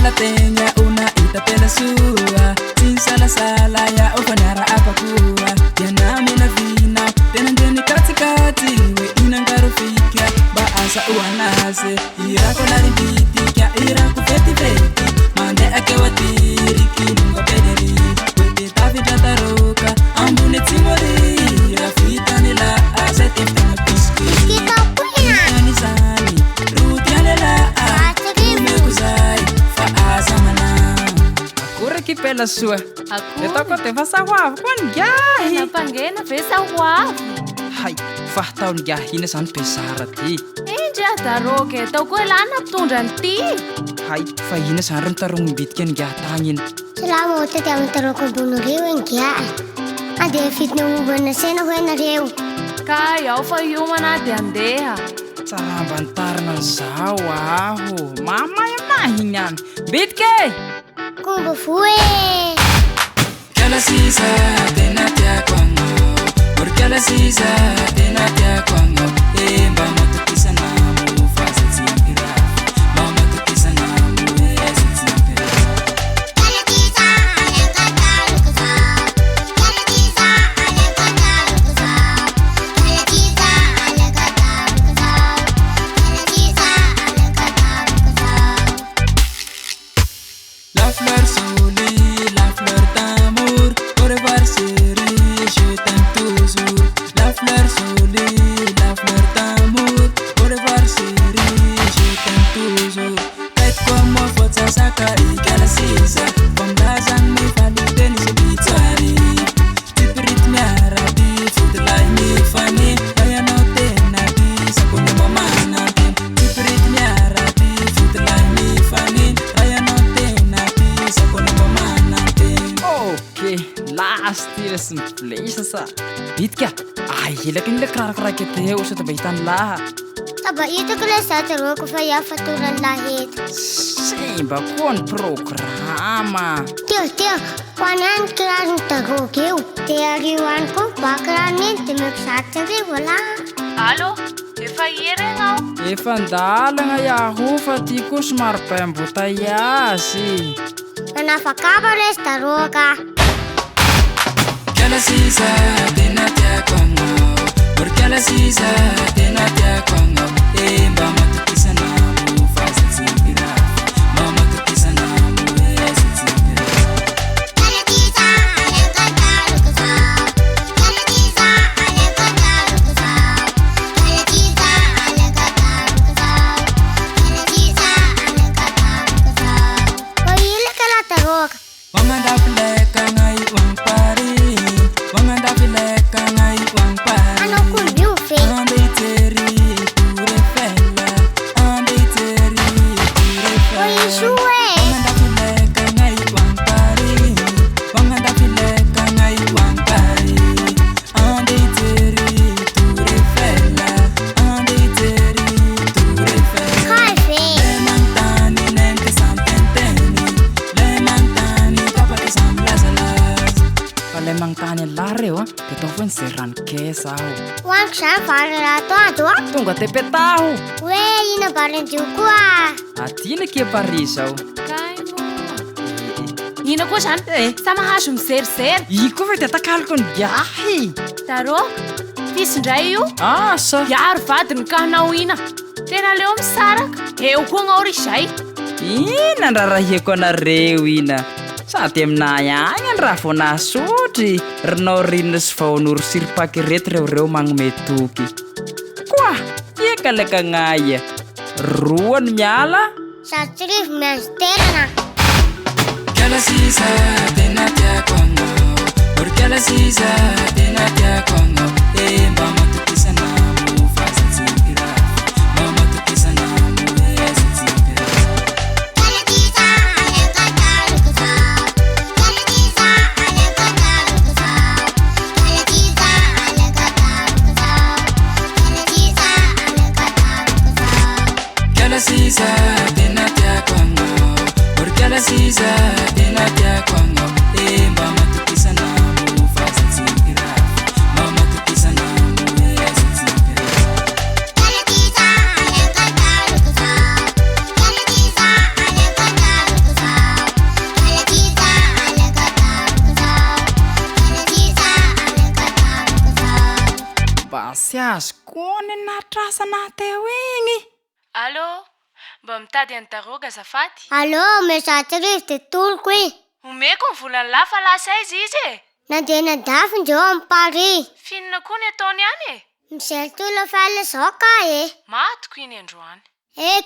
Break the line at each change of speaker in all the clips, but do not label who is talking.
la tenya una itapela sua sin sala sala ya ofanara apakua ya nami na vina tena ndeni katikati we inangarofika baasa uanase irako na Mbitika irako feti feti mande akewatiri kinunga pederi wete tavita taroka ambune timori rafita nila asete mtana piski
Kita punya
nisani rutianela umekuzai faasa mana akura kipela sua etoko te fasa wafu kwan gahi
Napangena pesa wafu.
hai fahtaun gahi na san pesarati
Enja taroke tau ko lana tundanti.
hai fahina san tarung Mbitika gatangin
Selama uta te amtaro ko buno riu kia. Ade fitna ubana sena huena riu.
Kai au fa yuma na te andeha.
Cara bantar na zawaho mama ya nahingan Mbitika
Kumbu fue.
Kiala Siza tena tia kwango por Kiala Siza tena tia kwango mama tukisa na mu fasa tsimpira mama tukisa na mu tsimpira La fleur solie, la fleur d'amour, au revoir chérie, je t'aime toujours. La fleur solie, la fleur d'amour, au revoir chérie, je t'aime toujours. Faites comme moi, faut ça sakari, Kiala Siza, comme la zang me fali beni se bitari. Tiprit mi arabi, fout la mi fani, aya no te nabi, sakone mama nabi. Tiprit mi arabi, fout la mi fani, aya no te nabi, sakone mama nabi. Okay, last year some places sa. Mbitika, ay hilakin le kara kete usut baitan lah.
Aba ito kala sa taro ko fa ya faturan lahit.
Simba kon programa.
Tio, kwanan kiran taro kiu. Tiagiwan ko bakaran ni timek satri wala.
Alo, e fa yere ngau.
Efandala nga yahu fatiko smar pembuta yasi.
Nana fakabales taro ka.
Kiala Siza tena tia kwango por Kiala Siza tena tia kwango mama tukisa na mu fasa tsimpira mama tukisa na mu tsimpira
Wahila kala taro ka.
Wanganda fileka ngai wang pari wanganda fileka ngai wang pari
Ano kun biu fe.
ande teri pure fella ande teri pure
Oyi
fella
suwe.
wanganda fileka ngai wang pari wanganda fileka ngai wang pari ande teri pure fella ande teri pure fella
Kai fe.
le mantani nente sampenteni le mantani papa ke samlasalas le mantani lareo ke tofun serran kesau
Wang shan fara to.
tunga te petahu
We ina baren jukua.
atile ke parisau
Kai mo. Ina ko san. Sama hashum ser.
iko vete takalkon yahi
Taro. Fisndrai yu.
asa
Yar fatun kana wina. Tena leom sarak. Eu ko ngori shai.
ina ndarahiko na rewina sa temnaya ngan rafona sutri rnorinus faunur sirpake retreu mangmetuki kwa ye kaleka ngaya ruan nyala
Satri mesterna.
Kiala Siza tena tia kwango por Kiala Siza tena tia kwango mama tukisa na mu fasa tsimpira mama tukisa na mu tsimpira Kiala Siza tena tia kwango por Kiala Siza tena tia kwango mama tukisa na mu fasa tsimpira mama tukisa na mu
azoko ny natrasana teo igny.
Allô? Mba mitady an-daroga azafady?
Allô, mezaty rivo de toloko i.
Omeko ny volany lafa lasa izy e.
Nandeha nandafy ndreo amin'ny Paris.
Finina koa ny ataony any e.
Mijery tolofela zao ka e.
Matoko iny androany.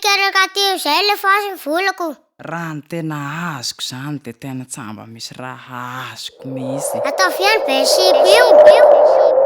Kerakatiro zay le fasy ny volako.
Raha ny tena azoko zany de tena tsamba misy raha azoko mihitsy.
Ataovy any be siby io.